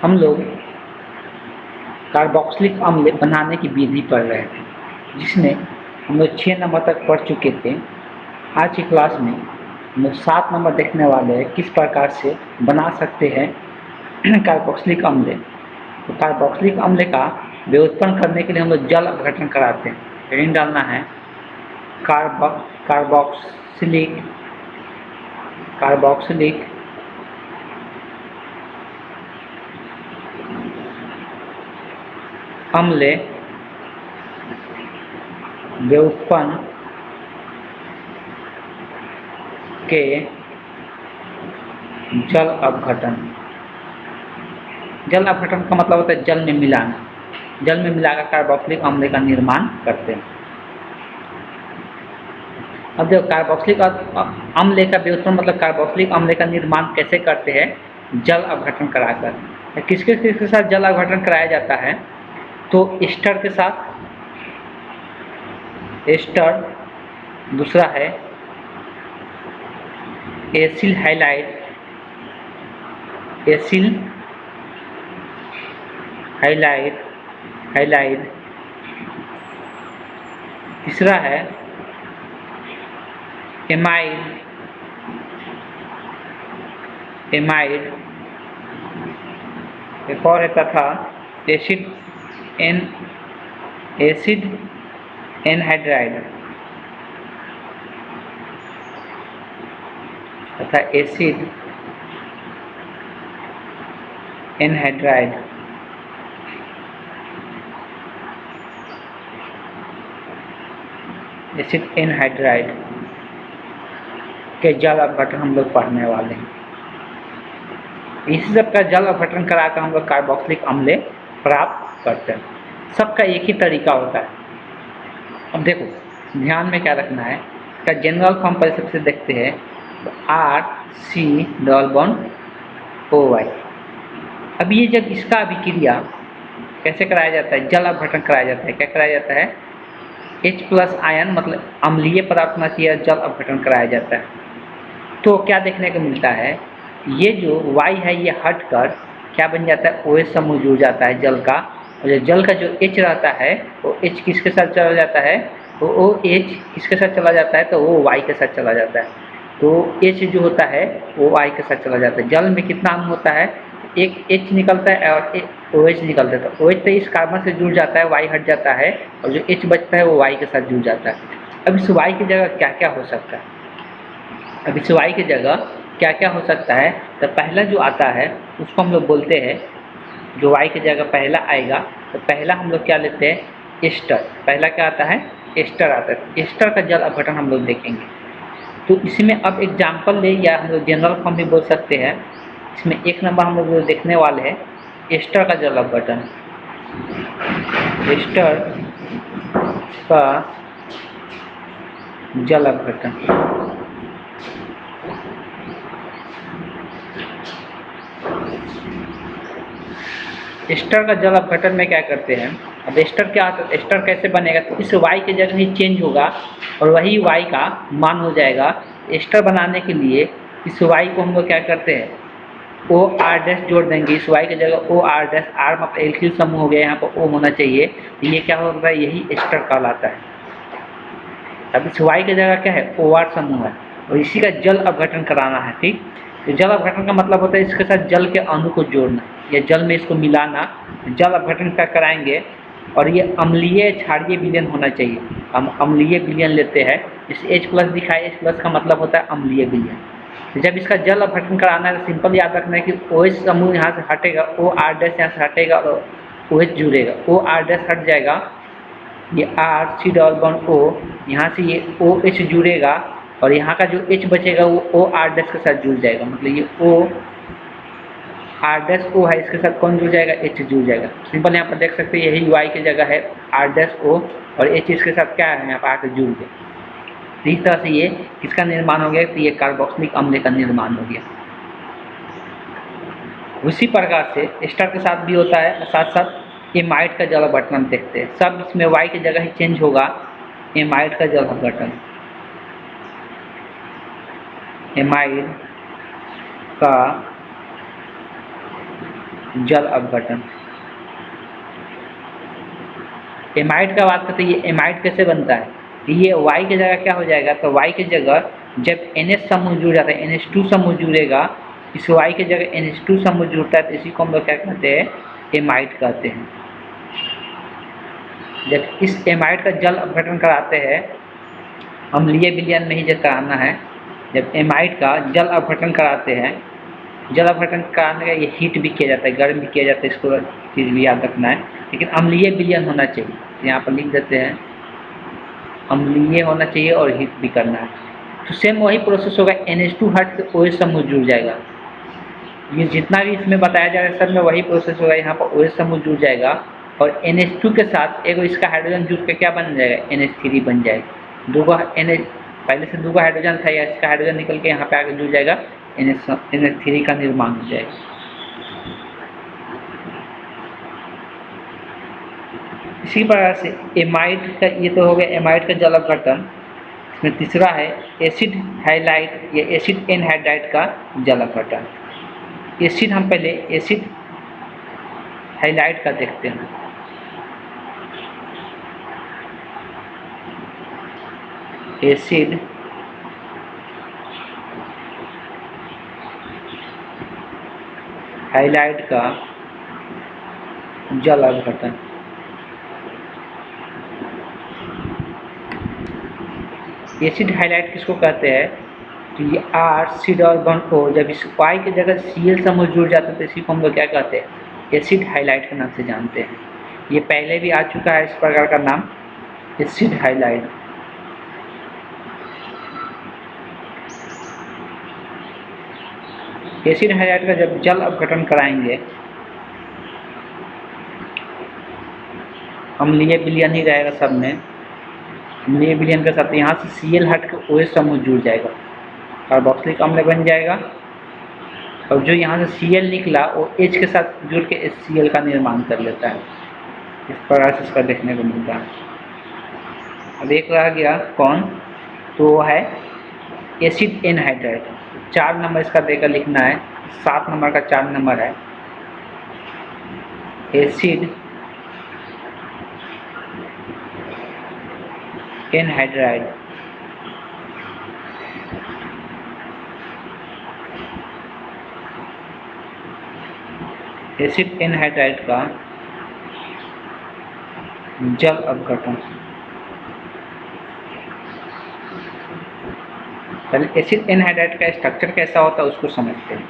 हम लोग कार्बोक्सिलिक अम्ल बनाने की विधि पढ़ रहे थे, जिसमें हम लोग 6 नंबर तक पढ़ चुके थे। आज की क्लास में हम लोग 7 नंबर देखने वाले हैं, किस प्रकार से बना सकते हैं कार्बोक्सिलिक अम्ल। तो कार्बोक्सिलिक अम्ल का व्युत्पन्न करने के लिए हम लोग जल अपघटन कराते हैं। हेडिंग डालना है कार्बोक्सिलिक अम्ल व्युत्पन्न के जल अपघटन। जल अपघटन का मतलब होता है जल में मिलाना। जल में मिलाकर कार्बोक्सिलिक अम्ल का निर्माण करते हैं। अब देखो कार्बोक्सिलिक अम्ल का व्युत्पन्न मतलब कार्बोक्सिलिक अम्ल का निर्माण कैसे करते हैं? जल अपघटन कराकर। किसके किसके साथ जल अपघटन कराया जाता है? तो एस्टर के साथ, एस्टर, दूसरा है एसिल हाइलाइड, तीसरा है एमाइड, एक और है तथा एसिड एनहाइड्राइड तथा एसिड एनहाइड्राइड। के जल अपघटन हम लोग पढ़ने वाले हैं। इसी सब का जल अपघटन कराकर हम लोग कार्बोक्सिलिक अम्ल प्राप्त करते हैं। सबका एक ही तरीका होता है। अब देखो ध्यान में क्या रखना है, का जनरल फॉर्म पर सबसे देखते हैं तो RC≡OY। अब ये जब इसका अभिक्रिया कैसे कराया जाता है? जल अपघटन कराया जाता है। क्या कराया जाता है? H+ आयन मतलब अम्लीय पदार्थ होना चाहिए, जल अपघटन कराया जाता है। तो क्या देखने को मिलता है, ये जो Y है ये हटकर क्या बन जाता है? OH समूह जुड़ जाता है जल का। और जो जल का जो H रहता है वो H किसके साथ चला जाता है? तो OH किसके साथ चला जाता है? तो वो Y के साथ चला जाता है। तो H जो होता है वो Y के साथ चला जाता है। जल में कितना अणु होता है? एक H निकलता है और एक OH निकलता है। तो OH तो इस कार्बन से जुड़ जाता है, Y हट जाता है और जो H बचता है वो Y के साथ जुड़ जाता है। अब इस Y की जगह क्या क्या हो सकता है? अब इस Y की जगह क्या क्या हो सकता है? तो पहला जो आता है उसको हम लोग बोलते हैं, जो Y की जगह पहला आएगा तो पहला हम लोग क्या लेते हैं? एस्टर। पहला क्या आता है? एस्टर आता है। एस्टर का जल अपघटन हम लोग देखेंगे। तो इसमें अब एग्जाम्पल ले या हम लोग जनरल फॉर्म भी बोल सकते हैं। इसमें एक नंबर हम लोग देखने वाले हैं एस्टर का जल अपघटन। एस्टर का जल अपघटन। एस्टर का जल अपघटन में क्या करते हैं? अब एस्टर क्या आता है? एस्टर कैसे बनेगा? तो इस Y की जगह ही चेंज होगा और वही Y का मान हो जाएगा। एस्टर बनाने के लिए इस Y को हम लोग क्या करते हैं? OR- जोड़ देंगे। इस Y की जगह OR- R मतलब एल्किल समूह हो गया, यहाँ पर O होना चाहिए। तो ये क्या होता है? यही एस्टर कहलाता है। अब इस Y की जगह क्या है? OR समूह है और इसी का जल अपघटन कराना है। ठीक, तो जल अपघटन का मतलब होता है इसके साथ जल के अणु को जोड़ना या जल में इसको मिलाना। जल अपघटन क्या कराएंगे और ये अम्लीय क्षारीय विलयन होना चाहिए। हम अम्लीय विलयन लेते हैं। इस H+ दिखाए, H+ का मतलब होता है अम्लीय विलयन। तो जब इसका जल अपघटन कराना है तो सिंपल याद रखना है कि OH समूह यहाँ से हटेगा, OR- यहाँ से हटेगा और OH जुड़ेगा। OR- हट जाएगा, ये RC≡O, यहाँ से ये OH जुड़ेगा और यहाँ का जो H बचेगा वो OR- के साथ जुड़ जाएगा। मतलब ये OR- O है, इसके साथ कौन जुड़ जाएगा? H जुड़ जाएगा। सिंपल यहाँ पर देख सकते हैं यही Y की जगह है R- O और H इसके साथ क्या है? यहाँ पर आकर जुड़ गया। तो इस तरह से ये किसका निर्माण हो गया? तो ये कार्बोक्सिलिक अम्ल का निर्माण हो गया। उसी प्रकार से एस्टर के साथ भी होता है। साथ साथ एमाइड का जल अपघटन देखते हैं। सब इसमें Y की जगह ही चेंज होगा। एमाइड का जल अपघटन, एमाइड का जल अपघटन। एमाइड का बात करते हैं, ये एमाइड कैसे बनता है, ये Y की जगह क्या हो जाएगा, तो Y की जगह जब NH समूह जुड़ जाता है, NH2 समूह जुड़ेगा, इस Y की जगह NH2 समूह जुड़ता है, तो इसी को हम लोग क्या कहते हैं, एमाइड कहते हैं। जब इस एमाइड का जल अपघटन कराते हैं, अम्लीय विलयन में ही जब कराना है, जब एमाइड का जल अपघटन कराते हैं, जल अपघटन कराने का ये हीट भी किया जाता है, गर्म भी किया जाता है, इसको चीज़ भी याद रखना है, लेकिन अम्लीय विलयन होना चाहिए, यहाँ पर लिख देते हैं अम्लीय होना चाहिए और हीट भी करना है। तो सेम वही प्रोसेस होगा, NH2 हट के OH समूह जुड़ जाएगा, ये जितना भी इसमें बताया जा रहा है सब में वही प्रोसेस होगा, यहाँ पर OH समूह जुड़ जाएगा और NH2 के साथ एक इसका हाइड्रोजन जुड़ के क्या बन जाएगा, NH3 बन जाएगा। दूगो NH पहले से दूगो हाइड्रोजन था, या इसका हाइड्रोजन निकल के यहाँ पे आगे जुड़ जाएगा, NH3 का निर्माण हो जाएगा। इसी प्रकार से एमाइड का, ये तो हो गया एमाइड का जल अपघटन। इसमें तीसरा है एसिड हाइलाइट या एसिड एनहाइड्राइड का जल अपघटन। एसिड, हम पहले एसिड हाइलाइट का देखते हैं। एसिड हाइलाइट का जल अपघटन। एसिड हाइलाइट किसको कहते हैं, तो ये R C double bond O, जब इस Y की जगह Cl समूह जुड़ जाता है तो इसी को हम लोग क्या कहते हैं, एसिड हाइलाइट के नाम से जानते हैं। ये पहले भी आ चुका है इस प्रकार का नाम, एसिड हाइलाइट। एसिड हाइलाइट का जब जल अपघटन कराएंगे, अम्लीय विलयन ही रहेगा सब में, अम्लीय विलयन के साथ यहाँ से Cl हट के OH समूह जुड़ जाएगा, कार्बोक्सिलिक अम्ल बन जाएगा, और जो यहाँ से Cl निकला वो H के साथ जुड़ के HCl का निर्माण कर लेता है। इस प्रकार से इसका देखने को मिलता है। अब एक रह गया कौन, तो वो है एसिड एनहाइड्राइड। 4 नंबर इसका देकर लिखना है, 7 नंबर का 4 नंबर है एसिड एनहाइड्राइड। एसिड एनहाइड्राइड का जल अपघटन। पहले एसिड एनहाइड्राइड का स्ट्रक्चर कैसा होता है उसको समझते हैं।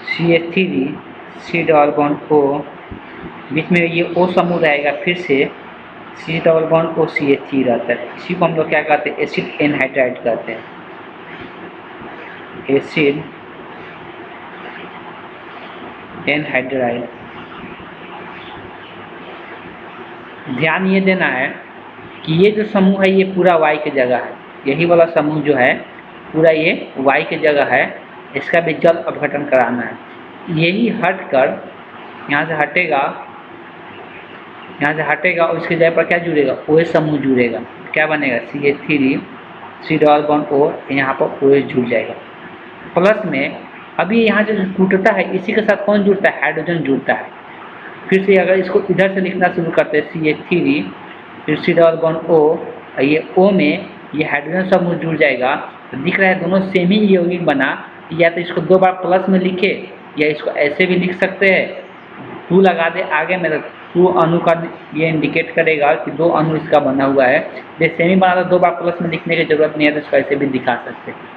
CH3 C double bond O, बीच में ये O समूह रहेगा, फिर से C double bond O CH3 रहता है, इसी को हम लोग क्या कहते हैं, एसिड एनहाइड्राइड कहते हैं। Acid anhydride. ध्यान ये देना है कि ये जो समूह है ये पूरा Y की जगह है, यही वाला समूह जो है पूरा ये Y की जगह है, इसका भी जल अपघटन कराना है। यही हटकर यहाँ से हटेगा, यहाँ से हटेगा और इसकी जगह पर क्या जुड़ेगा, OH समूह जुड़ेगा, क्या बनेगा, CH3 C double bond O, यहाँ पर OH जुड़ जाएगा। प्लस में अभी यहाँ से जो टूटता है इसी के साथ कौन जुड़ता है, हाइड्रोजन जुड़ता है। फिर से अगर इसको इधर से लिखना शुरू करते हैं, CH3 फिर C डबल बॉन्ड O, ये O में ये हाइड्रोजन समूह जुड़ जाएगा, तो दिख रहा है दोनों सेमी यौगिक बना। या तो इसको 2 बार प्लस में लिखे, या इसको ऐसे भी लिख सकते हैं, 2 लगा दे आगे में, 2 अणु का ये इंडिकेट करेगा कि 2 अणु इसका बना हुआ है। जैसे सेमी बना तो 2 बार प्लस में लिखने की जरूरत नहीं है, तो इसको ऐसे भी दिखा सकते हैं।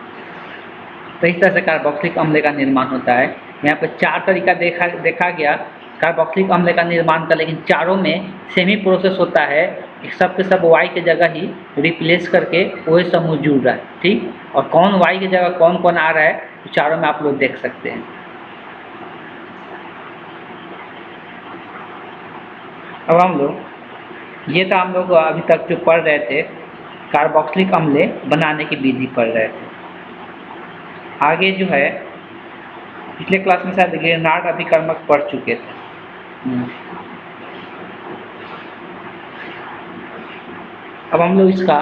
तो इस तरह से कार्बोक्सिलिक अम्ल का निर्माण होता है। यहाँ पर 4 तरीका देखा गया कार्बोक्सिलिक अम्ल का निर्माण का, लेकिन चारों में सेमी प्रोसेस होता है, सब के सब Y की जगह ही रिप्लेस करके OH समूह जुड़ रहा है, ठीक। और कौन Y की जगह कौन कौन आ रहा है, तो चारों में आप लोग देख सकते हैं। अब हम लोग ये तो हम लोग अभी तक जो पढ़ रहे थे कार्बोक्सिलिक अम्ल बनाने की विधि पढ़ रहे थे। आगे जो है पिछले क्लास में शायद ग्रेनार्ड अभिकर्मक पढ़ चुके थे। अब हम लोग इसका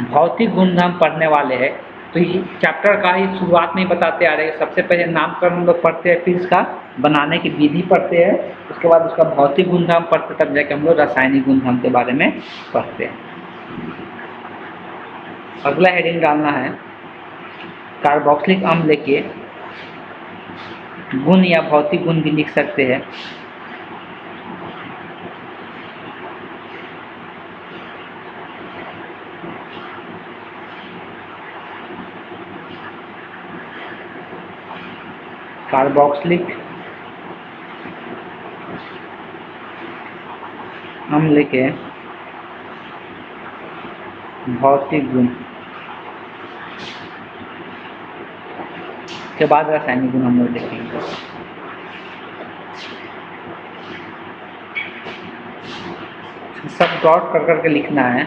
भौतिक गुणधर्म पढ़ने वाले हैं, तो ये चैप्टर का ही शुरुआत में ही बताते आ रहे हैं। सबसे पहले नामकरण हम लोग पढ़ते हैं, फिर इसका बनाने की विधि पढ़ते हैं, उसके बाद उसका भौतिक गुणधर्म पढ़ते, तब जाके हम लोग रासायनिक गुणधर्म के बारे में पढ़ते हैं। अगला हेडिंग डालना है कार्बोक्सिलिक अम्ल के गुण या भौतिक गुण भी लिख सकते हैं। कार्बोक्सिलिक अम्ल के भौतिक गुण के बाद रासायनिक गुण हम लोग देखेंगे। सब डॉट कर करके लिखना है।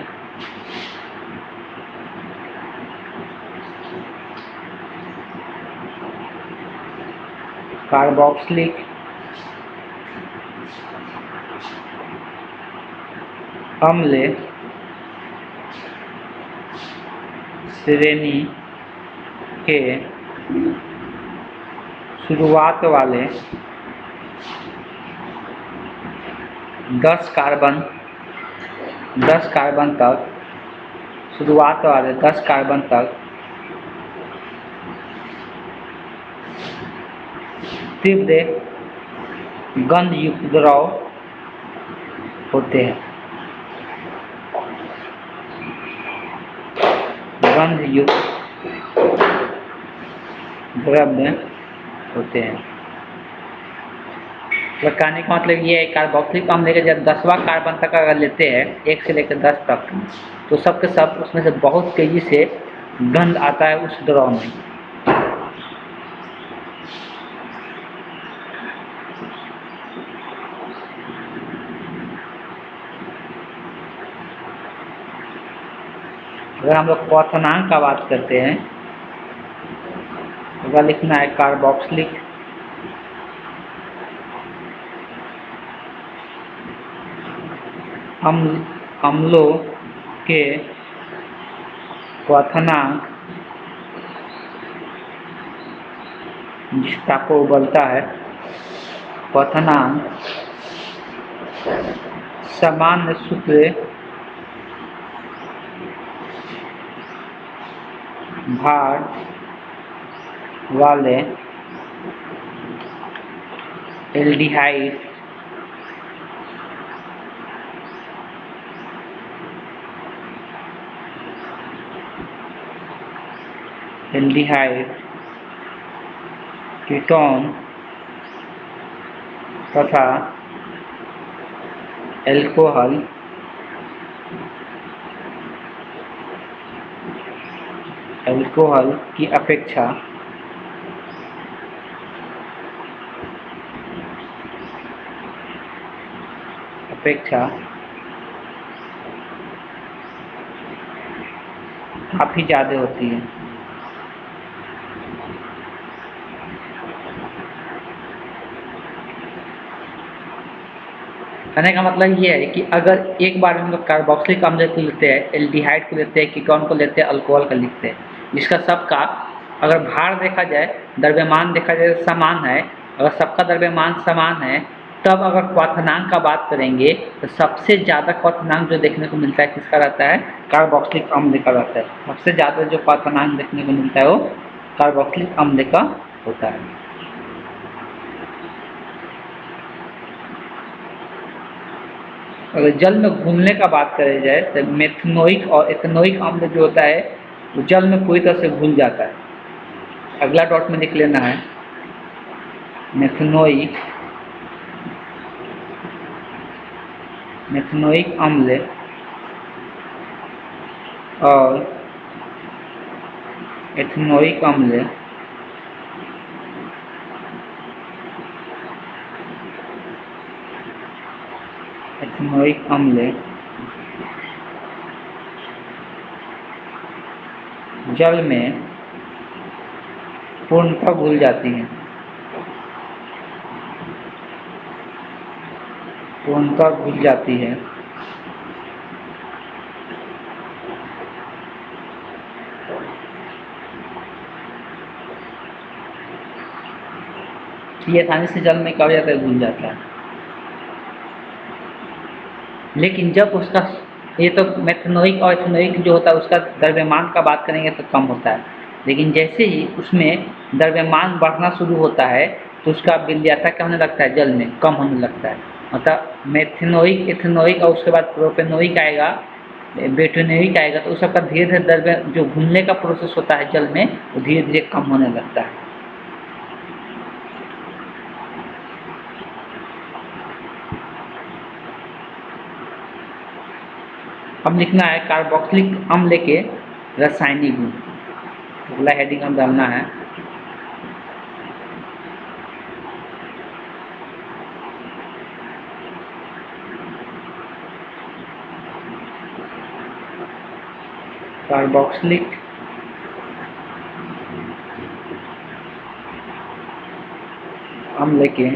कार्बोक्सिलिक अम्ल श्रेणी के शुरुआत वाले 10 कार्बन तक, शुरुआत वाले 10 कार्बन तक तीव्र गंध युक्त द्रव होते हैं। गंध युक्त द्रव्य होते हैं। कहने का मतलब ये है कार्बोक्सिलिक अम्ल के जब 10वां कार्बन तक अगर लेते हैं, 1 से लेकर 10 तक, तो सब के सब उसमें से बहुत तेजी से गंध आता है उस द्रव में। अगर हम लोग क्वथनांक का बात करते हैं, अगर लिखना है कार्बोक्सिलिक अम्लों के क्वथनांक, जिस ताप को उबलता है, क्वथनांक सामान्य सूत्र भार वाले एल्डिहाइड कीटोन तथा अल्कोहल की अपेक्षा काफी ज्यादा होती है। कहने का मतलब ये है कि अगर एक बार हम लोग कार्बोक्सिलिक अम्ल को लेते हैं, एल्डिहाइड को लेते हैं, कीटोन को लेते हैं, अल्कोहल को लिखते हैं, जिसका सबका अगर भार देखा जाए, द्रव्यमान देखा जाए समान है, अगर सबका द्रव्यमान समान है, तब अगर क्वथनांक का बात करेंगे तो सबसे ज़्यादा क्वथनांक जो देखने को मिलता है किसका रहता है? कार्बोक्सिलिक अम्ल का रहता है। सबसे ज़्यादा जो क्वथनांक देखने को मिलता है वो कार्बोक्सिलिक अम्ल का होता है। अगर जल में घुलने का बात करी जाए तो मेथनोइक और एथनोइक अम्ल जो होता है वो जल में पूरी तरह से घुल जाता है। अगला डॉट में लिख लेना है मेथनोइक अम्ल और एथनोइक अम्ल जल में पूर्णतः घुल जाती है। ये आसानी से जल में क्या हो जाता है, घुल जाता है। लेकिन जब उसका, ये तो मेथनोइक और इथेनोइक जो होता है उसका द्रव्यमान का बात करेंगे तो कम होता है, लेकिन जैसे ही उसमें द्रव्यमान बढ़ना शुरू होता है तो उसका विलयता क्या होने लगता है, जल में कम होने लगता है। मतलब मेथनोइक, इथेनोइक और उसके बाद प्रोपेनोइक आएगा, बेटोनोइक आएगा, तो उस सबका धीरे धीरे द्रव्य जो घुलने का प्रोसेस होता है जल में वो धीरे धीरे कम होने लगता है। अब लिखना है कार्बोक्सिलिक अम्ल के रासायनिक गुण, अगला हेडिंग हम डालना है। कार्बोक्सिलिक अम्ल के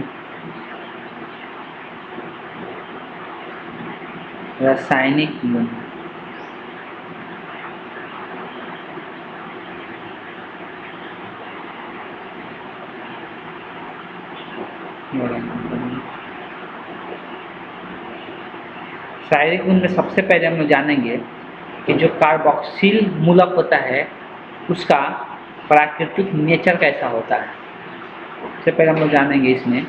रासायनिक गुण। शारीरिक गुण में सबसे पहले हम लोग जानेंगे कि जो कार्बोक्सिल मूलक होता है उसका प्राकृतिक नेचर कैसा होता है। सबसे पहले हम लोग जानेंगे इसमें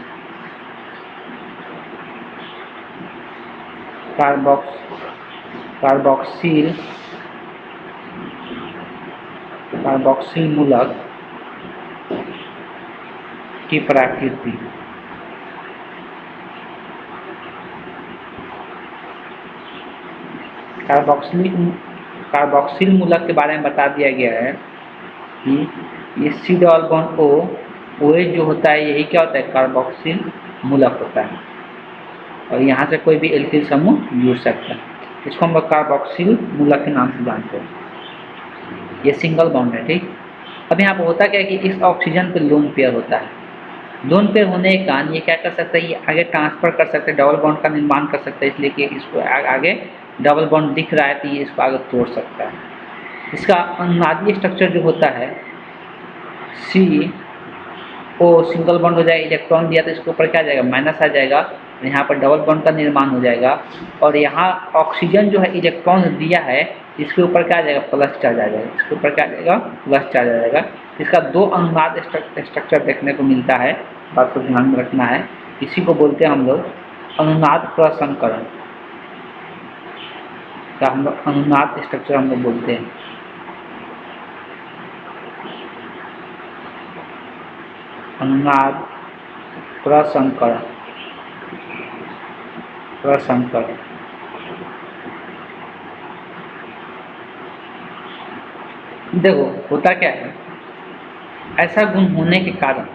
कार्बोक्सिल मूलक की प्रकृति। कार्बोक्सिल मूलक के बारे में बता दिया गया है कि ये C double bond O, OH जो होता है यही क्या होता है, कार्बोक्सिल मूलक होता है, और यहाँ से कोई भी एल्किल समूह जुड़ सकता है। इसको हम कार्बोक्सिल मूलक के नाम से जानते हैं। ये सिंगल बॉन्ड है, ठीक। अब यहाँ पर होता क्या है कि इस ऑक्सीजन पे लोन पेयर होता है। लोन पेयर होने के कारण ये क्या कर सकता है, ये आगे ट्रांसफर कर सकते हैं, डबल बॉन्ड का निर्माण कर सकता है, इसलिए कि इसको आगे डबल बॉन्ड दिख रहा है तो ये इसको आगे तोड़ सकता है। इसका अनुनादीय स्ट्रक्चर जो होता है CO सिंगल बॉन्ड हो जाएगा, इलेक्ट्रॉन दिया तो इसके ऊपर क्या आ जाएगा, माइनस आ जाएगा, यहाँ पर डबल बॉन्ड का निर्माण हो जाएगा, और यहाँ ऑक्सीजन जो है इलेक्ट्रॉन दिया है इसके ऊपर क्या आ जाएगा, प्लस चार्ज आ जाएगा, इसके ऊपर क्या आ जाएगा, प्लस चार्ज आ जाएगा। इसका दो अनुनाद स्ट्रक्चर देखने को मिलता है, बात को ध्यान में रखना है। इसी को बोलते हैं हम लोग अनुनाद प्रसंकरण का, हम लोग अनुनाद स्ट्रक्चर हम लोग बोलते हैं। अनुनाद प्रसंकरण, देखो होता क्या है, ऐसा गुण होने के कारण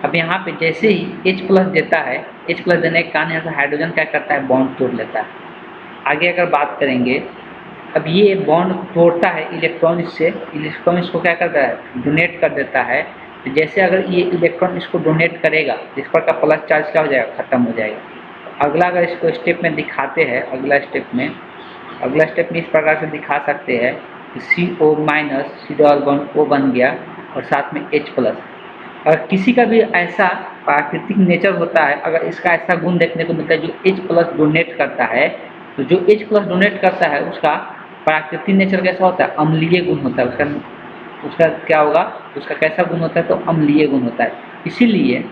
अब यहाँ पे जैसे ही H प्लस देता है, H प्लस देने के कारण यहाँ से हाइड्रोजन क्या करता है, बॉन्ड तोड़ लेता है। आगे अगर बात करेंगे, अब ये बॉन्ड तोड़ता है इलेक्ट्रॉन इससे, इलेक्ट्रॉन इसको क्या करता है, डोनेट कर देता है। तो जैसे अगर ये इलेक्ट्रॉन इसको डोनेट करेगा इस पर का प्लस चार्ज क्या हो जाएगा, खत्म हो जाएगा। अगला अगर इसको स्टेप में दिखाते हैं, अगला स्टेप में इस प्रकार से दिखा सकते हैं कि CO minus, C double bond O बन गया और साथ में H प्लस। अगर किसी का भी ऐसा प्राकृतिक नेचर होता है, अगर इसका ऐसा गुण देखने को मिलता है जो H प्लस डोनेट करता है, तो जो H प्लस डोनेट करता है उसका प्राकृतिक नेचर कैसा होता है, अम्लीय गुण होता है। उसका क्या होगा, उसका कैसा गुण होता है, तो अम्लीय गुण होता है। इसीलिए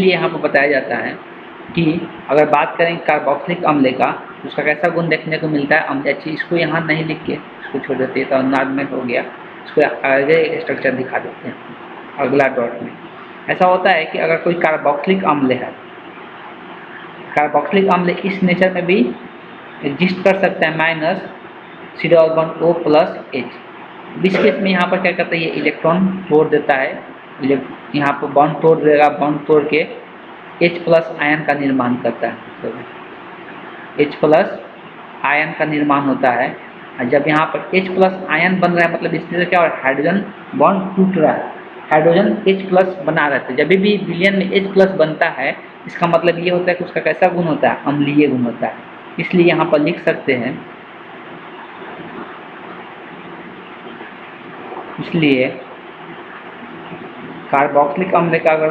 यहाँ पर बताया जाता है कि अगर बात करें कार्बोक्सिलिक अम्ल का, उसका कैसा गुण देखने को मिलता है, अम्ल। अच्छी, इसको यहाँ नहीं लिख के इसको छोड़ देते हैं तो अनुनाद में हो गया, इसको आगे स्ट्रक्चर दिखा देते हैं अगला डॉट में। ऐसा होता है कि अगर कोई कार्बोक्सिलिक अम्ल है, कार्बोक्सिलिक अम्ल इस नेचर में भी एग्जिस्ट कर सकता है, minus C double bond O plus H। इस केस में यहाँ पर क्या करता है, ये इलेक्ट्रॉन तोड़ देता है, यहाँ पर बॉन्ड तोड़ देगा, बॉन्ड तोड़ के H प्लस आयन का निर्माण करता है। H प्लस आयन का निर्माण होता है। जब यहाँ पर H प्लस आयन बन रहा है, मतलब इससे क्या हो रहा है, हाइड्रोजन बॉन्ड टूट रहा है, हाइड्रोजन H प्लस बना रहता है। जब भी विलयन में H प्लस बनता है, इसका मतलब ये होता है कि उसका कैसा गुण होता है, अम्लीय गुण होता है। इसलिए यहाँ पर लिख सकते हैं, इसलिए कार्बोक्सिलिक अम्ल का अगर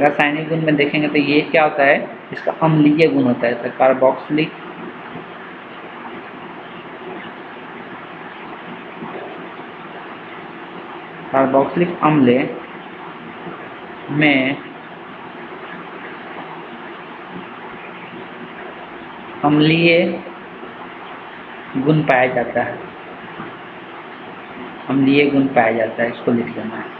रासायनिक गुण में देखेंगे तो ये क्या होता है, इसका अम्लीय गुण होता है। तो कार्बोक्सिलिक अम्ल में अम्लीय गुण पाया जाता है, अम्लीय गुण पाया जाता है, इसको लिख लेना है।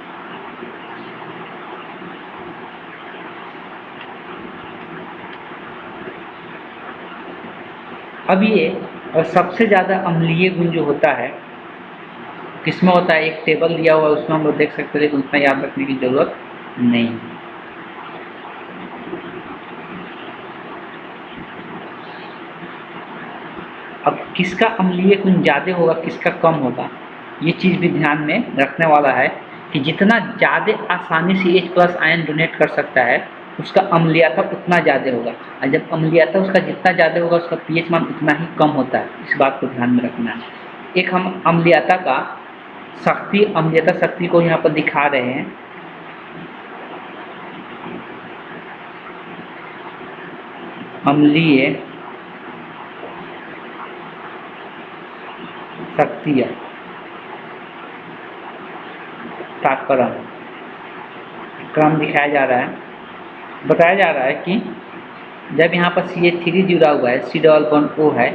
अब ये और सबसे ज़्यादा अम्लीय गुण जो होता है किसमें होता है, एक टेबल दिया हुआ है उसमें हम लोग देख सकते हैं, लेकिन उतना याद रखने की जरूरत नहीं। अब किसका अम्लीय गुण ज़्यादा होगा, किसका कम होगा, ये चीज़ भी ध्यान में रखने वाला है कि जितना ज़्यादा आसानी से H+ आयन डोनेट कर सकता है उसका अम्लीयता उतना ज़्यादा होगा, और जब अम्लीयता उसका जितना ज़्यादा होगा उसका pH मान उतना ही कम होता है। इस बात को ध्यान में रखना है। एक हम अम्लीयता का शक्ति, अम्लीयता शक्ति को यहाँ पर दिखा रहे हैं। अम्लीय शक्ति का क्रम दिखाया जा रहा है। बताया जा रहा है कि जब यहाँ पर CH3 जुड़ा हुआ है, C डबल बॉन्ड O है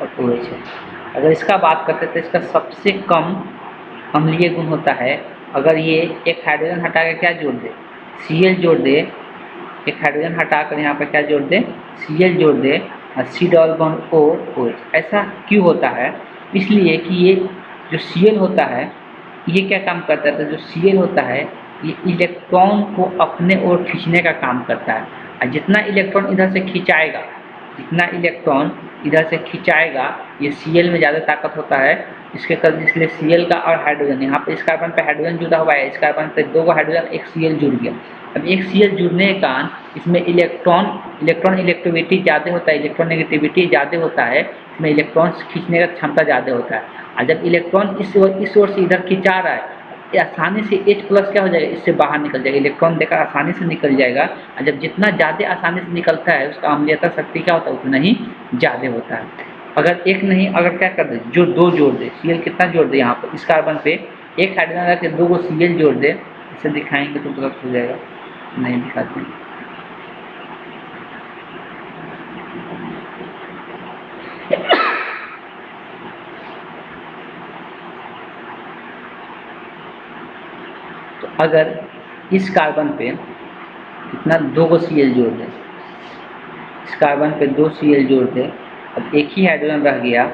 और OH है। अगर इसका बात करते तो इसका सबसे कम अम्लीय गुण होता है अगर ये एक हाइड्रोजन हटा कर क्या जोड़ दे, Cl जोड़ दे, एक हाइड्रोजन हटाकर यहाँ पर क्या जोड़ दे, Cl जोड़ दे और C double bond O OH। ऐसा क्यों होता है, इसलिए कि ये जो Cl होता है ये क्या काम करता है, तो जो Cl होता है ये इलेक्ट्रॉन को अपने ओर खींचने का काम करता है, और जितना इलेक्ट्रॉन इधर से खिंचाएगा, जितना इलेक्ट्रॉन इधर से खिंचाएगा ये Cl में ज़्यादा ताकत होता है। इसके कारण इसलिए Cl का और हाइड्रोजन, यहाँ पर इस कार्बन पे हाइड्रोजन जुड़ा हुआ है, इस कार्बन पे 2 हाइड्रोजन, एक Cl जुड़ गया। अब एक Cl जुड़ने के कारण इसमें इलेक्ट्रॉन इलेक्ट्रोविटी ज़्यादा होता है, इलेक्ट्रॉन नेगेटिविटी ज़्यादा होता है, इसमें इलेक्ट्रॉन खींचने का क्षमता ज़्यादा होता है। और जब इलेक्ट्रॉन इस ओर से इधर खिंचा रहा है आसानी से H+ क्या हो जाएगा, इससे बाहर निकल जाएगा, इलेक्ट्रॉन देकर आसानी से निकल जाएगा। और जब जितना ज़्यादा आसानी से निकलता है उसका अम्लीयता शक्ति क्या होता है, उतना ही ज़्यादा होता है। अगर एक नहीं, अगर क्या कर दे, जो 2 जोड़ दे, Cl कितना जोड़ दे, यहाँ पर इस कार्बन पे एक हाइड्रोजन रख के 2 को Cl जोड़ दे, इसे दिखाएंगे तो गलत हो जाएगा, नहीं दिखाते हैं। तो अगर इस कार्बन पे कितना 2 को Cl जोड़ दे, इस कार्बन पे 2 Cl जोड़ दे, अब एक ही हाइड्रोजन रह गया,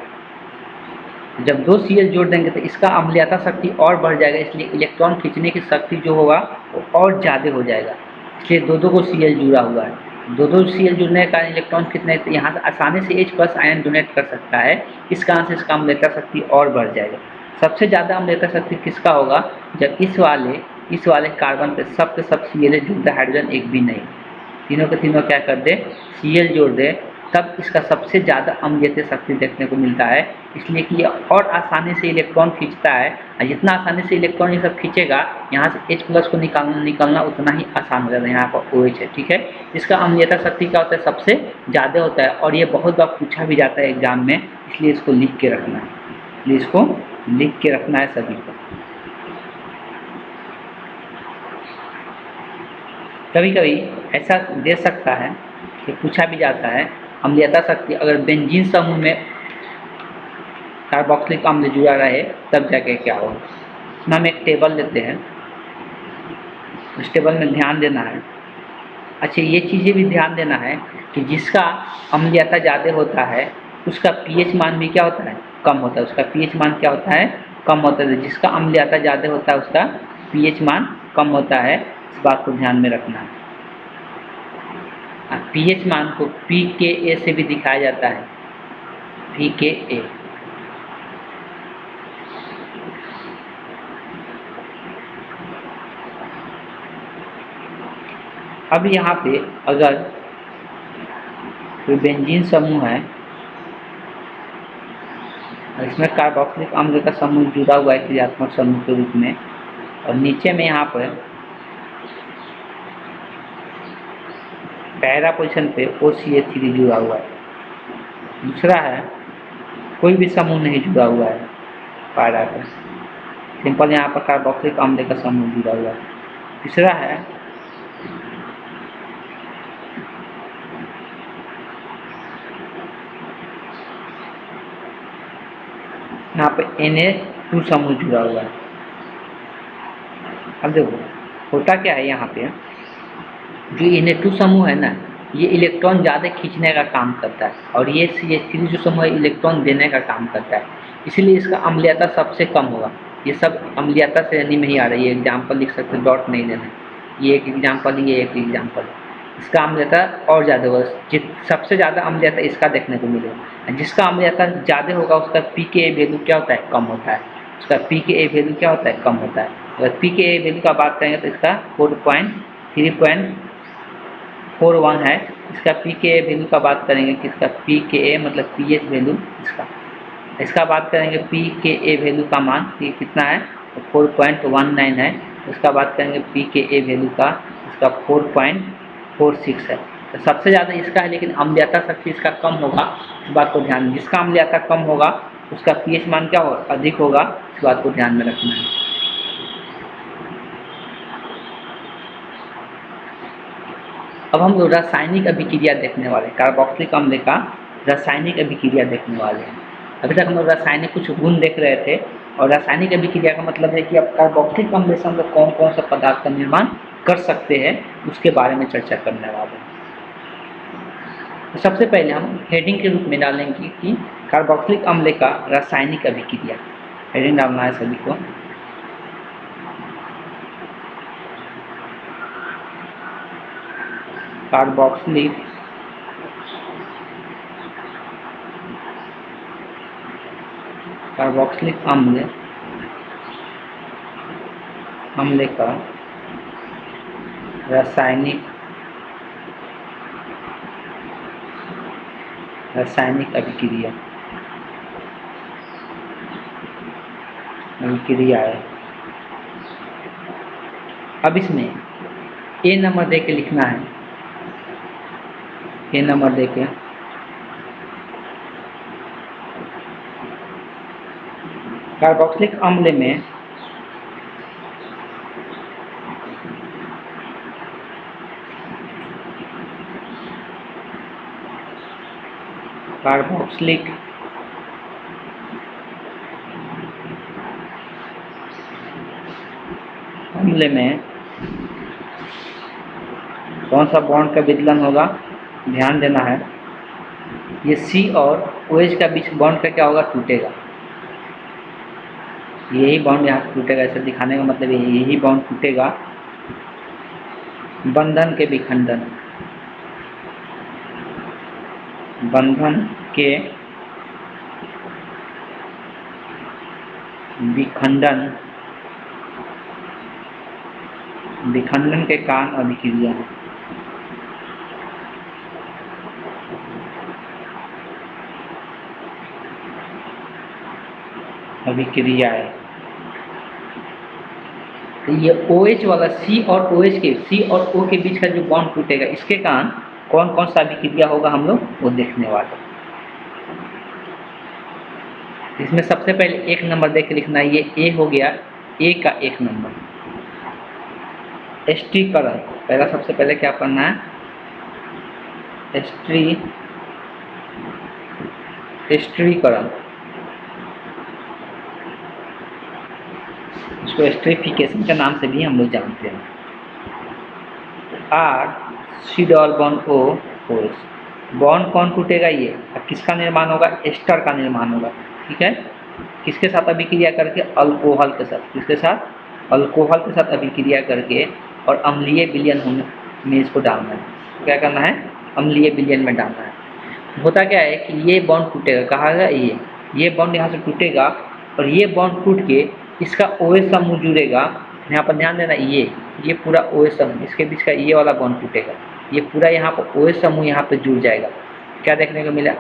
जब 2 Cl जोड़ देंगे तो इसका अम्लीयता शक्ति और बढ़ जाएगा, इसलिए इलेक्ट्रॉन खींचने की शक्ति जो होगा वो और ज़्यादा हो जाएगा। इसलिए 2 को Cl जुड़ा हुआ है, 2 Cl जुड़ने के कारण इलेक्ट्रॉन कितने, तो यहाँ से आसानी से H+ आयन डोनेट कर सकता है, इस कारण से इसका अम्लीयता शक्ति और बढ़ जाएगा। सबसे ज़्यादा अम्लीयता शक्ति किसका होगा, जब इस वाले कार्बन पे सब के सब Cl जुड़ दे, हाइड्रोजन एक भी नहीं, तीनों के तीनों क्या कर दे, Cl जोड़ दे, तब इसका सबसे ज़्यादा अम्लीयता शक्ति देखने को मिलता है। इसलिए कि ये और आसानी से इलेक्ट्रॉन खींचता है, और जितना आसानी से इलेक्ट्रॉन ये सब खींचेगा यहाँ से H+ को निकालना उतना ही आसान हो जाता है। यहाँ पर OH है, ठीक है, इसका अम्लीयता शक्ति क्या होता है, सबसे ज़्यादा होता है, और ये बहुत बार पूछा भी जाता है एग्जाम में, इसलिए इसको लिख के रखना है, इसलिए इसको लिख के रखना है सभी को। कभी कभी ऐसा दे सकता है कि पूछा भी जाता है अम्लीयता शक्ति अगर बेंजीन समूह में कार्बोक्सिलिक अम्ल जुड़ा रहे तब जाके क्या हो। हम एक टेबल लेते हैं, उस टेबल में ध्यान देना है। अच्छा, ये चीज़ें भी ध्यान देना है कि जिसका अम्लीयता ज़्यादा होता है उसका pH मान भी क्या होता है, कम होता है, उसका pH मान क्या होता है, कम होता है। जिसका अम्लीयता ज़्यादा होता है उसका pH मान कम होता है, इस बात को ध्यान में रखना है। pH मान को pKa से भी दिखाया जाता है, pKa। अब यहाँ पे अगर कोई बेंजीन समूह है, इसमें कार्बोक्सिलिक अम्ल का समूह जुड़ा हुआ है क्रियात्मक समूह के रूप में, और नीचे में यहाँ पर पैरा पोजिशन पे OCH3 जुड़ा हुआ है। दूसरा है कोई भी समूह नहीं जुड़ा हुआ है पैरा पे, सिंपल यहाँ पर कार्बोक्सिलिक अम्ल का समूह जुड़ा हुआ है। तीसरा है यहाँ पे Na2 समूह जुड़ा हुआ है। अब देखो होता क्या है, यहाँ पे जो Na2 समूह है ना, ये इलेक्ट्रॉन ज़्यादा खींचने का काम करता है और ये CH3 जो समूह है इलेक्ट्रॉन देने का काम करता है, इसलिए इसका अम्लीयता सबसे कम होगा। ये सब अम्लीयता श्रेणी में ही आ रही है, एग्जाम्पल लिख सकते, डॉट नहीं देना, ये एक एग्जाम्पल, ये एक एग्जाम्पल। इसका अम्लीयता और ज़्यादा होगा, सबसे ज़्यादा अम्लीयता इसका देखने को मिलेगा। जिसका अम्लीयता ज़्यादा होगा उसका pKa वैल्यू क्या होता है, कम होता है। उसका pKa वैल्यू क्या होता है, कम होता है। अगर pKa वैल्यू का बात करेंगे तो इसका 3.41 है। इसका pKa वैल्यू का बात करेंगे कि इसका pKa मतलब pH वैल्यू इसका बात करेंगे pKa वैल्यू का मान कितना है, 4.19 है। उसका बात करेंगे pKa वैल्यू का, इसका 4.46 है। तो सबसे ज़्यादा इसका है, लेकिन अम्लीयता शक्ति इसका कम होगा, इस बात को ध्यान में। जिसका अम्लीयता कम होगा उसका pH मान क्या होगा, अधिक होगा, इस बात को ध्यान में रखना है। अब हम लोग रासायनिक अभिक्रिया देखने वाले हैं, कार्बोक्सिलिक अम्ल का रासायनिक अभिक्रिया देखने वाले हैं। अभी तक हम लोग रासायनिक कुछ गुण देख रहे थे, और रासायनिक अभिक्रिया का मतलब है कि अब कार्बोक्सिलिक अम्ल से हम लोग कौन कौन सा पदार्थ का निर्माण कर सकते हैं उसके बारे में चर्चा करने वाले हैं। तो सबसे पहले हम हेडिंग के रूप में डालेंगे कि कार्बोक्सिलिक अम्ल का रासायनिक अभिक्रिया। हेडिंग डालना है सभी को। कार्बोक्सिलिक अम्ल का रासायनिक अभिक्रिया है। अब इसमें ए नंबर दे के लिखना है, ए नंबर दे के कार्बोक्सिलिक अम्ल में कार्बोक्सिलिक अम्ल में कौन सा बॉन्ड का विदलन होगा, ध्यान देना है। ये C और OH का बीच बॉन्ड का क्या होगा, टूटेगा। यही बॉन्ड यहाँ टूटेगा, ऐसे दिखाने का मतलब यही बॉन्ड टूटेगा। बंधन के विखंडन, विखंडन के कारण अभिक्रिया है। तो ये OH वाला C और O के बीच का जो बॉन्ड टूटेगा, इसके कारण कौन कौन सा अभिक्रिया होगा हम लोग वो देखने वाले। इसमें सबसे पहले एक नंबर देख के लिखना है, ये A हो गया, A का एक नंबर एस्ट्रीकरण। पहला सबसे पहले क्या करना है, एस्ट्रीकरण, इसको एस्ट्रीफिकेशन के नाम से भी हम लोग जानते हैं। C double bond O OH, bond कौन टूटेगा, ये। अब किसका निर्माण होगा, एस्टर का निर्माण होगा, ठीक है। किसके साथ अभिक्रिया करके, अल्कोहल के साथ। किसके साथ, अल्कोहल के साथ अभिक्रिया करके और अम्लीय विलयन में इसको डालना है। तो क्या करना है, अम्लीय विलयन में डालना है। होता क्या है कि ये बॉन्ड टूटेगा, कहा गया ये बॉन्ड यहाँ से टूटेगा और ये बॉन्ड टूट के इसका OH समूह जुड़ेगा। यहाँ पर ध्यान देना, ये पूरा OH समूह, इसके बीच का ये वाला बॉन्ड टूटेगा, ये पूरा यहाँ पर OH समूह यहाँ पर जुड़ जाएगा। क्या देखने को मिला,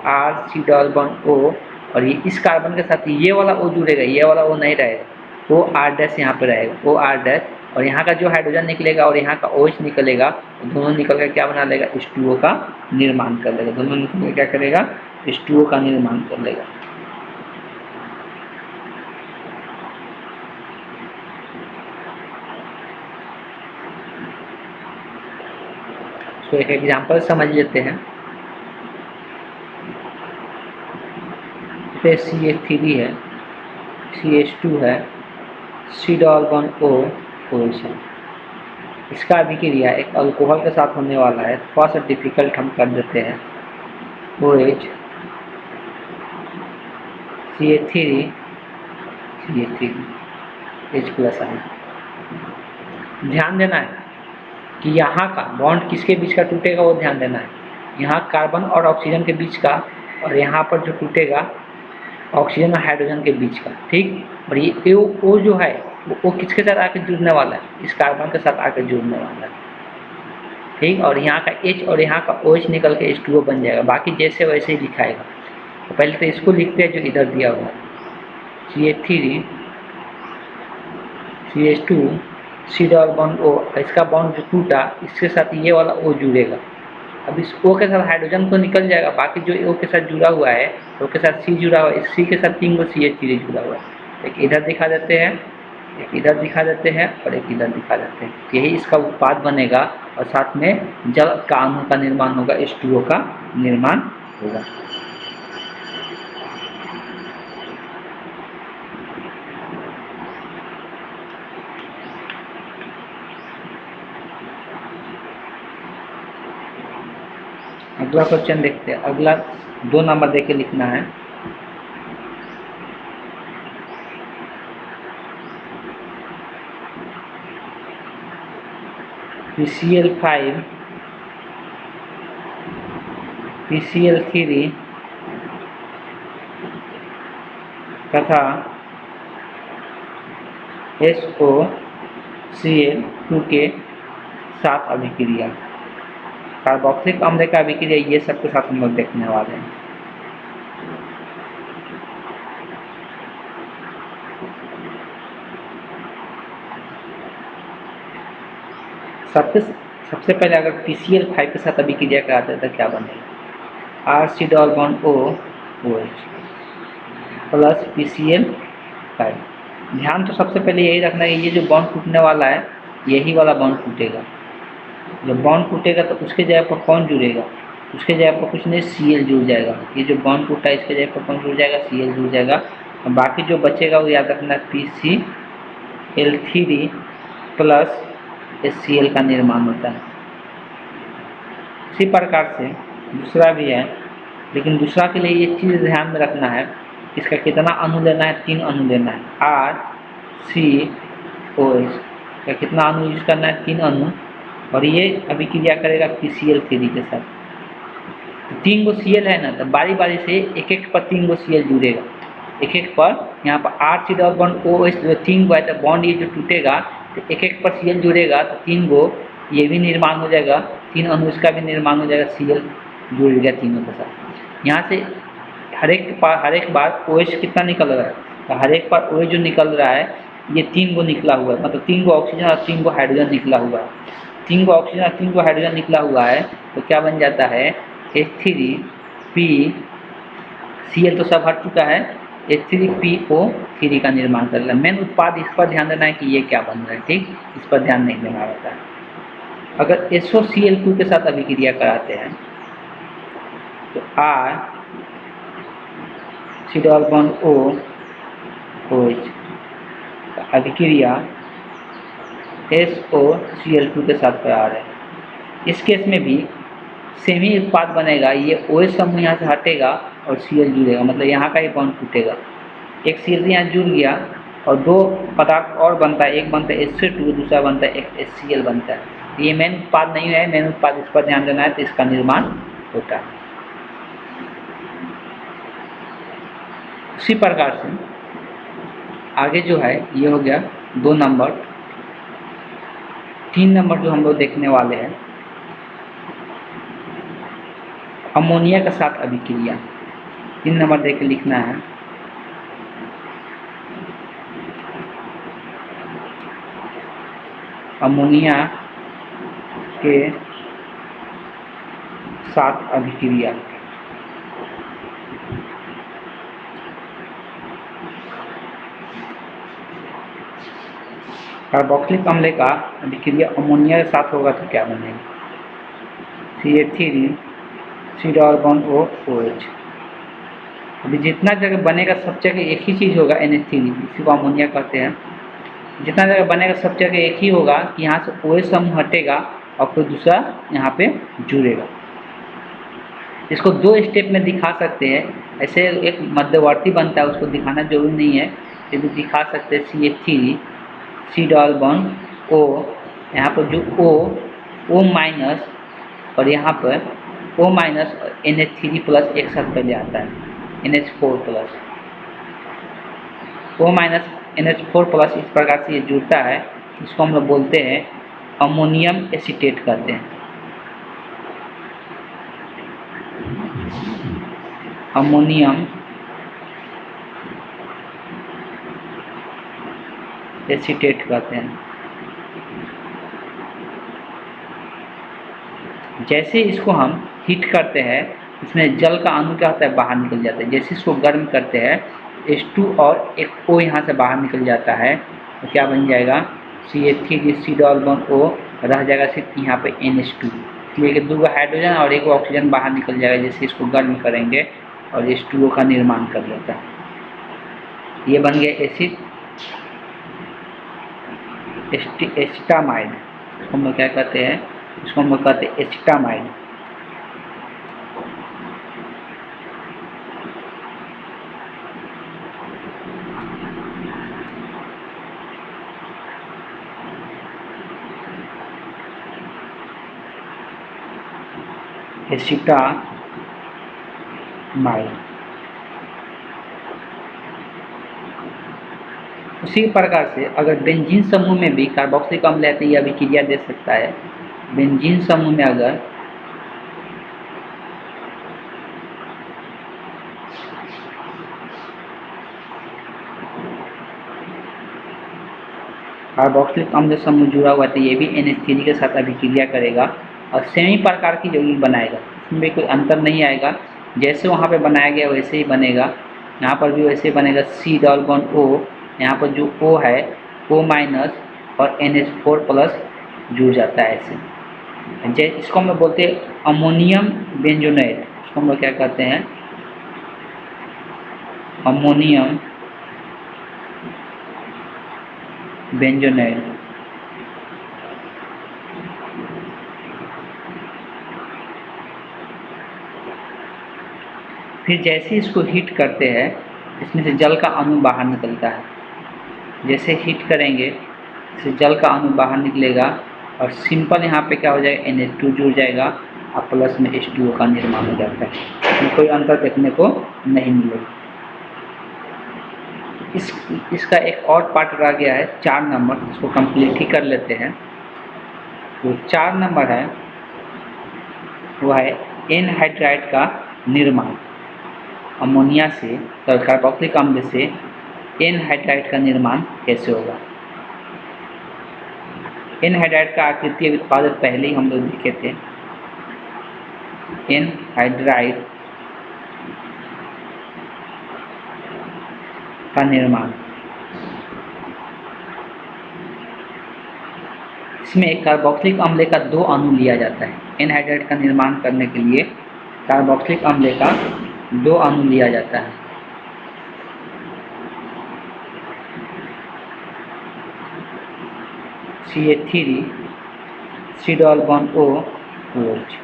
C डबल बॉन्ड O, और ये इस कार्बन के साथ ये वाला O जुड़ेगा, ये वाला O नहीं रहेगा, OR डैश यहाँ पे रहेगा, OR डैश। और यहाँ का जो हाइड्रोजन निकलेगा और यहाँ का OH निकलेगा, तो दोनों निकल कर क्या बना लेगा, H2O का निर्माण कर लेगा। दोनों निकल कर क्या करेगा, H2O का निर्माण कर लेगा। तो एक एग्जाम्पल समझ लेते हैं। पे CH3 है, CH2 है, C≡O OH है। इसका अभिक्रिया एक अल्कोहल के साथ होने वाला है, थोड़ा सा डिफिकल्ट हम कर देते हैं। OH CH3 H+I। ध्यान देना है कि यहाँ का बॉन्ड किसके बीच का टूटेगा, वो ध्यान देना है। यहाँ कार्बन और ऑक्सीजन के बीच का, और यहाँ पर जो टूटेगा ऑक्सीजन और हाइड्रोजन के बीच का, ठीक। और ये O जो है वो किसके साथ आकर जुड़ने वाला है, इस कार्बन के साथ आकर जुड़ने वाला है, ठीक। और यहाँ का H और यहाँ का OH निकल के H2O बन जाएगा। बाकी जैसे वैसे ही लिखाएगा। तो पहले तो इसको लिखते हैं जो इधर दिया हुआ है, CH3 CH2 C≡O। इसका बॉन्ड जो टूटा, इसके साथ ये वाला O जुड़ेगा। अब इस O के साथ हाइड्रोजन तो निकल जाएगा, बाकी जो O के साथ जुड़ा हुआ है, O के साथ C जुड़ा हुआ है, इस C के साथ 3 CH3 जुड़ा हुआ है। एक इधर दिखा देते हैं, एक इधर दिखा देते हैं और एक इधर दिखा देते हैं। यही इसका उत्पाद बनेगा और साथ में जल का अणु का निर्माण होगा, H2O का निर्माण होगा। अगला क्वेश्चन देखते हैं। अगला 2 नंबर देके लिखना है। PCl5 PCl3 तथा SOCl2 के साथ अभिक्रिया, कार्बोक्सिलिक अम्ल का अभिक्रिया, ये सब के साथ हम लोग देखने वाले हैं। सबसे पहले अगर PCl5 के साथ अभिक्रिया कराते हैं तो क्या बनेगा, R≡O OH प्लस PCl5। ध्यान तो सबसे पहले यही रखना है, ये जो बॉन्ड टूटने वाला है, यही वाला बॉन्ड टूटेगा। जब बॉन्ड टूटेगा तो उसके जगह पर कौन जुड़ेगा, उसके जगह पर कुछ नहीं, Cl जुड़ जाएगा। ये जो बॉन्ड टूटा है इसके जगह पर कौन जुड़ जाएगा, Cl जुड़ जाएगा। और बाकी जो बचेगा वो याद रखना, PCl3 प्लस HCl का निर्माण होता है। इसी प्रकार से दूसरा भी है, लेकिन दूसरा के लिए ये चीज़ ध्यान में रखना है, इसका कितना अणु लेना है, 3 अणु लेना है। RCOH का कितना अणु यूज करना है, 3 अणु। और ये अभिक्रिया करेगा PCl3 के साथ। तो 3 गो Cl है ना, तो बारी बारी से एक एक पर 3 गो Cl जुड़ेगा, एक एक पर। यहाँ पर R≡OH जो 3 गो है, तो बॉन्ड ये जो टूटेगा तो एक एक पर Cl जुड़ेगा, तो 3 गो ये भी निर्माण हो जाएगा, 3 अणु इसका भी निर्माण हो जाएगा, Cl जुड़ गया तीनों के साथ। यहाँ से हर एक बार OH कितना निकल रहा है, तो हर एक बार OH जो निकल रहा है ये 3 गो निकला हुआ है, मतलब 3 गो ऑक्सीजन और 3 गो हाइड्रोजन निकला हुआ है। 3 गो ऑक्सीजन और 3 गो हाइड्रोजन निकला हुआ है, तो क्या बन जाता है, H3PCl तो सब हट चुका है, H3PO3 का निर्माण कर रहा है। मेन उत्पाद इस पर ध्यान देना है कि ये क्या बन रहा है, ठीक, इस पर ध्यान नहीं देना रहता है। अगर SOCl2 के साथ अभिक्रिया कराते हैं तो R≡O OH अभिक्रिया SOCl2 के साथ करा रहे हैं। इस केस में भी सेम ही उत्पाद बनेगा, ये OH समूह यहाँ से हटेगा और Cl जुड़ेगा, मतलब यहाँ का ही बॉन्ड टूटेगा। एक Cl यहाँ जुड़ गया और 2 पदार्थ और बनता है, एक बनता है H2, दूसरा बनता है HCl बनता है। ये मेन उत्पाद नहीं है, मेन उत्पाद इस पर ध्यान देना है, तो इसका निर्माण होता है। उसी प्रकार से आगे जो है ये हो गया 2 नंबर। 3 नंबर जो हम लोग देखने वाले हैं, अमोनिया के साथ अभिक्रिया। 3 नंबर देख के लिखना है। अमोनिया के साथ अभिक्रिया। कार्बोक्सिलिक अम्ल का अभिक्रिया अमोनिया के साथ होगा तो क्या बनेगा? CH3 C double bond OH। अभी जितना जगह बनेगा सब जगह एक ही चीज़ होगा, NH3, इसी को अमोनिया कहते हैं। जितना जगह बनेगा सब जगह एक ही होगा कि यहाँ से OH समूह हटेगा और कोई दूसरा यहाँ पे जुड़ेगा। इसको दो स्टेप में दिखा सकते हैं, ऐसे एक मध्यवर्ती बनता है, उसको दिखाना जरूरी नहीं है, ये भी दिखा सकते हैं। CH3 C double bond O, यहाँ पर जो O माइनस और यहाँ पर O माइनस NH3 प्लस एक साथ पहले आता है, NH4 plus. O minus NH4 plus इस प्रकार से ये जुड़ता है, इसको हम लोग बोलते हैं अमोनियम एसीटेट कहते हैं। अमोनियम एसीटेट कहते हैं। जैसे इसको हम हीट करते हैं, इसमें जल का अणु क्या होता है, बाहर निकल जाता है। जैसे इसको गर्म करते हैं, H2 और एक O यहाँ से बाहर निकल जाता है, तो क्या बन जाएगा? CH3 C double bond O रह जाएगा सिर्फ यहाँ पे NH2, इसलिए कि दो हाइड्रोजन और एक ऑक्सीजन बाहर निकल जाएगा। जैसे इसको गर्म करेंगे और H2O का निर्माण कर लेता है, ये बन गया एसिड एसिटामाइड। इसको हम लोग क्या कहते हैं? इसको हम लोग कहते हैं एसिटामाइड। एसिटामाइड। उसी प्रकार से अगर बेंजीन समूह में भी कार्बोक्सिलिक अम्ल है तो यह अभिक्रिया दे सकता है। बेंजीन समूह में अगर कार्बोक्सिलिक अम्ल समूह जुड़ा हुआ है तो ये भी NH3 के साथ अभिक्रिया करेगा और सेमी प्रकार की यौगिक बनाएगा। इसमें कोई अंतर नहीं आएगा, जैसे वहाँ पे बनाया गया वैसे ही बनेगा, यहाँ पर भी वैसे ही बनेगा। C डबल बॉन्ड O, यहाँ पर जो O है O माइनस और NH4 प्लस जुड़ जाता है ऐसे। इसको हम लोग बोलते हैं अमोनियम बेंजोनेट। इसको हम लोग क्या कहते हैं? अमोनियम बेंजोनेट। फिर जैसे इसको हीट करते हैं, इसमें से जल का अणु बाहर निकलता है। जैसे हीट करेंगे इससे जल का अणु बाहर निकलेगा और सिंपल यहाँ पे क्या हो जाएगा? NH2 जुड़ जाएगा और प्लस में H2O का निर्माण हो जाता है। इसमें कोई अंतर देखने को नहीं मिलेगा। इसका एक और पार्ट रह गया है 4 नंबर, इसको कंप्लीट ही कर लेते हैं। तो 4 नंबर है वह है एनहाइड्राइड का निर्माण। अमोनिया से कार्बोक्सिलिक अम्ल से एनहाइड्राइड का निर्माण कैसे होगा? एनहाइड्राइड का आकृतीय उत्पादक पहले ही हम लोग देखे थे। एनहाइड्राइड का निर्माण, इसमें कार्बोक्सिलिक अम्ल का 2 अणु लिया जाता है। एनहाइड्राइड का निर्माण करने के लिए कार्बोक्सिलिक अम्ल का 2 अणु लिया जाता है। CH3 C double bond O OH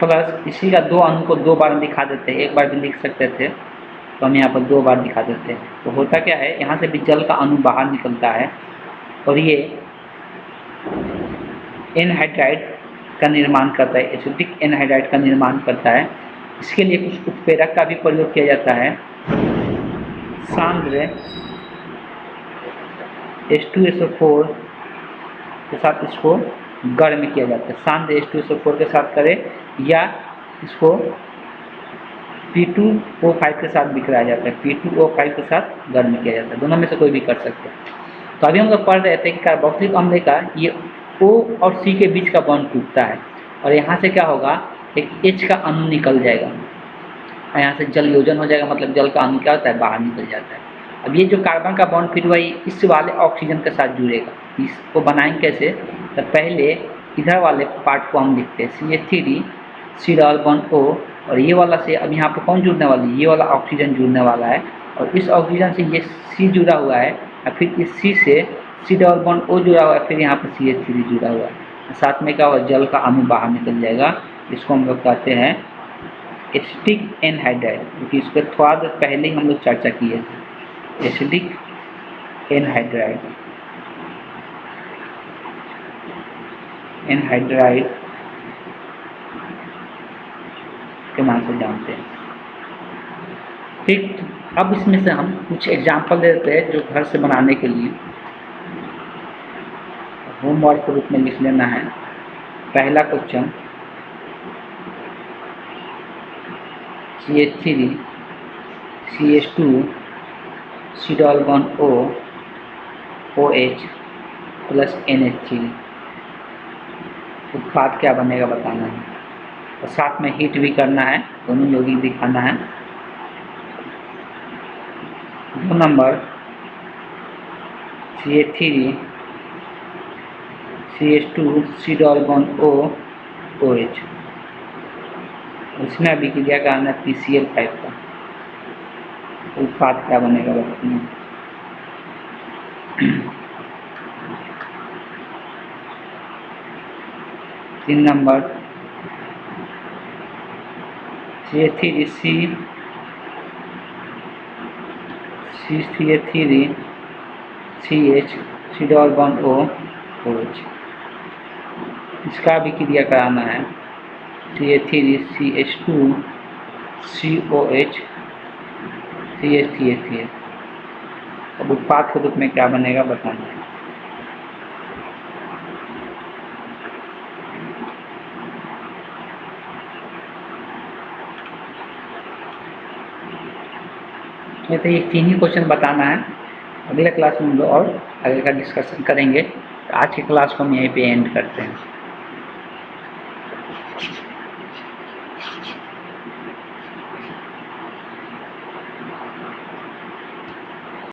plus इसी का 2 अणु को 2 बार दिखा देते हैं, एक बार भी लिख सकते थे, तो हम यहाँ पर 2 बार दिखा देते हैं। तो होता क्या है, यहाँ से भी जल का अणु बाहर निकलता है और ये एनहाइड्राइड का निर्माण करता है, एसिटिक एनहाइड्राइड का निर्माण करता है। इसके लिए कुछ उत्प्रेरक का भी प्रयोग किया जाता है। सांद्र H2SO4 के साथ इसको गर्म किया जाता है। सांद्र H2SO4 के साथ करें या इसको P2O5 के साथ भी कराया जाता है। P2O5 के साथ गर्म किया जाता है, दोनों में से कोई भी कर सकते हैं। तो अभी हम लोग पढ़ रहे थे कि कार्बोक्सिलिक अम्ल का ये O और C के बीच का बॉन्ड टूटता है और यहाँ से क्या होगा, एक H का अणु निकल जाएगा और यहाँ से जल योजन हो जाएगा, मतलब जल का अणु क्या होता है, बाहर निकल जाता है। अब ये जो कार्बन का बॉन्ड फिर वही इस वाले ऑक्सीजन के साथ जुड़ेगा। इसको बनाएंगे कैसे, तो पहले इधर वाले पार्ट को हम लिखते हैं CH3 C double bond O, और ये वाला से अब यहाँ पे कौन जुड़ने वाली है, ये वाला ऑक्सीजन जुड़ने वाला है और इस ऑक्सीजन से ये C जुड़ा हुआ है और फिर इस C से C डबल बॉन्ड O जुड़ा हुआ है, फिर यहाँ पे CH3 जुड़ा हुआ है, साथ में क्या होगा, जल का अणु बाहर निकल जाएगा। इसको हम लोग कहते हैं एसिटिक एनहाइड्राइड, क्योंकि इसके थोड़ा देर पहले ही हम लोग चर्चा किए थे, एसिटिक एनहाइड्राइड। एनहाइड्राइड के नाम से जानते हैं। ठीक, अब इसमें से हम कुछ एग्जाम्पल देते हैं जो घर से बनाने के लिए होमवर्क के रूप में लिख लेना है। पहला question, CH3 CH2 C double bond O OH plus NH3, उत्पाद क्या बनेगा बताना है और साथ में हीट भी करना है, दोनों यौगिक दिखाना है। 2 number, CH3 CH2 C double bond O OH, उसमें अभिक्रिया करना है PCl5 का, उत्पाद क्या बनेगा बताना है। 3 number, CH3 CH C double bond O OH, इसका भी क्रिया कराना है CH3 CH2 COH CH3H3। अब उत्पाद के रूप में क्या बनेगा बताना है। तो ये 3 ही क्वेश्चन बताना है, अगले क्लास में हम लोग और आगे का डिस्कशन करेंगे। तो आज की क्लास को हम यहीं पे एंड करते हैं।